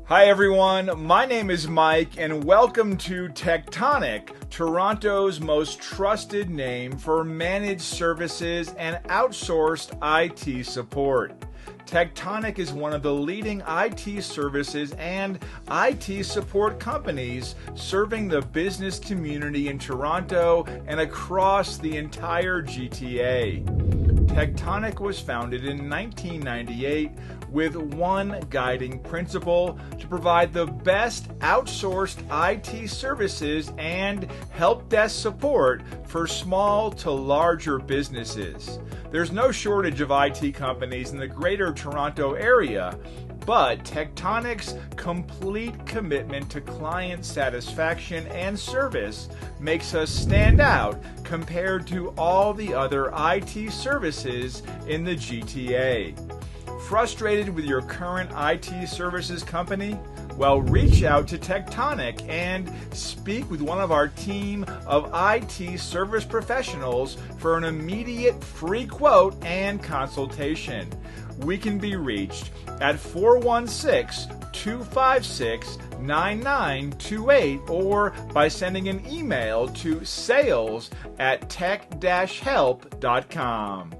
Hi everyone, my name is Mike and welcome to Tektonic, Toronto's most trusted name for managed services and outsourced IT support. Tektonic is one of the leading IT services and IT support companies serving the business community in Toronto and across the entire GTA. Tektonic was founded in 1998 with one guiding principle: to provide the best outsourced IT services and help desk support for small to larger businesses. There's no shortage of IT companies in the greater Toronto area, but Tektonic's complete commitment to client satisfaction and service makes us stand out compared to all the other IT services in the GTA. Frustrated with your current IT services company? Well, reach out to Tektonic and speak with one of our team of IT service professionals for an immediate free quote and consultation. We can be reached at 416-256-9928 or by sending an email to sales@tek-help.com.